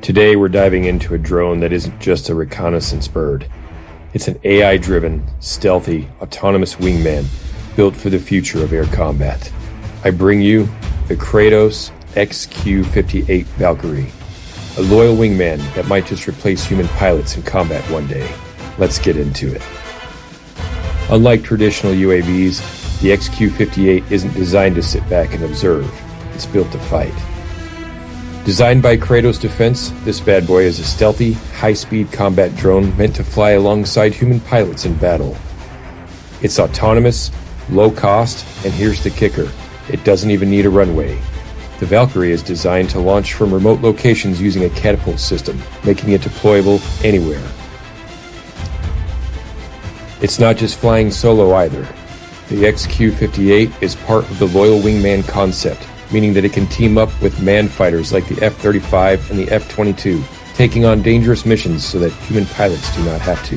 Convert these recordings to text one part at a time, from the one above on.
Today we're diving into a drone that isn't just a reconnaissance bird. It's an AI-driven, stealthy, autonomous wingman built for the future of air combat. I bring you the Kratos XQ-58 Valkyrie, a loyal wingman that might just replace human pilots in combat one day. Let's get into it. Unlike traditional UAVs, the XQ-58 isn't designed to sit back and observe. It's built to fight. Designed by Kratos Defense, this bad boy is a stealthy, high-speed combat drone meant to fly alongside human pilots in battle. It's autonomous, low-cost, and here's the kicker: it doesn't even need a runway. The Valkyrie is designed to launch from remote locations using a catapult system, making it deployable anywhere. It's not just flying solo either. The XQ-58 is part of the loyal wingman concept, meaning that it can team up with manned fighters like the F-35 and the F-22, taking on dangerous missions so that human pilots do not have to.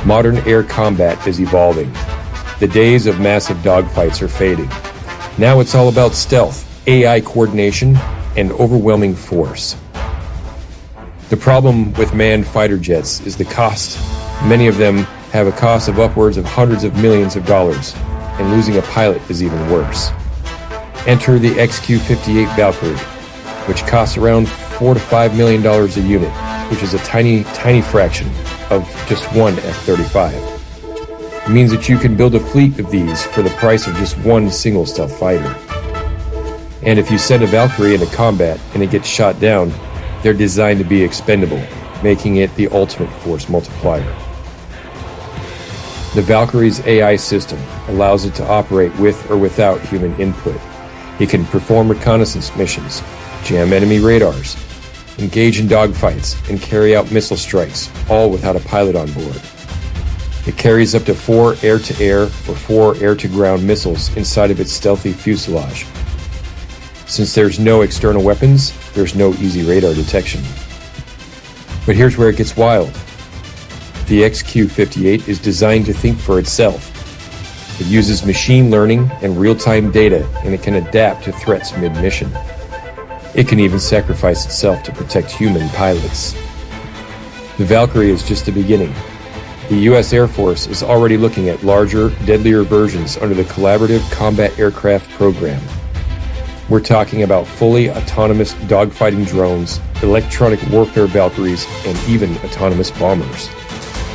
Modern air combat is evolving. The days of massive dogfights are fading. Now it's all about stealth, AI coordination, and overwhelming force. The problem with manned fighter jets is the cost. Many of them have a cost of upwards of hundreds of millions of dollars, and losing a pilot is even worse. Enter the XQ-58 Valkyrie, which costs around $4 to $5 million a unit, which is a tiny fraction of just one F-35. It means that you can build a fleet of these for the price of just one single stealth fighter. And if you send a Valkyrie into combat and it gets shot down, they're designed to be expendable, making it the ultimate force multiplier. The Valkyrie's AI system allows it to operate with or without human input. It can perform reconnaissance missions, jam enemy radars, engage in dogfights, and carry out missile strikes, all without a pilot on board. It carries up to 4 air-to-air or 4 air-to-ground missiles inside of its stealthy fuselage. Since there's no external weapons, there's no easy radar detection. But here's where it gets wild. The XQ-58 is designed to think for itself. It uses machine learning and real-time data, and it can adapt to threats mid-mission. It can even sacrifice itself to protect human pilots. The Valkyrie is just the beginning. The U.S. Air Force is already looking at larger, deadlier versions under the Collaborative Combat Aircraft Program. We're talking about fully autonomous dogfighting drones, electronic warfare Valkyries, and even autonomous bombers.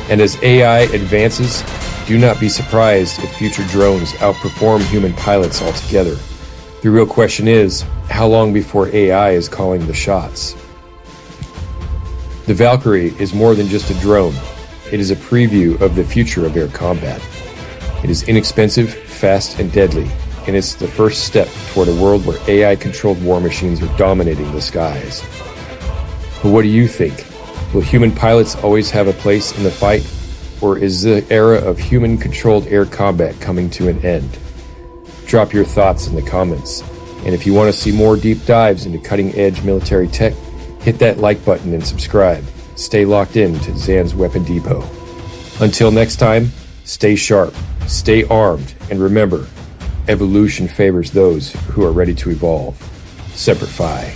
And as AI advances, do not be surprised if future drones outperform human pilots altogether. The real question is, how long before AI is calling the shots? The Valkyrie is more than just a drone. It is a preview of the future of air combat. It is inexpensive, fast, and deadly, and it's the first step toward a world where AI-controlled war machines are dominating the skies. But what do you think? Will human pilots always have a place in the fight? Or is the era of human-controlled air combat coming to an end? Drop your thoughts in the comments. And if you want to see more deep dives into cutting-edge military tech, hit that like button and subscribe. Stay locked in to Zan's Weapon Depot. Until next time, stay sharp, stay armed, and remember, evolution favors those who are ready to evolve. Semper Fi.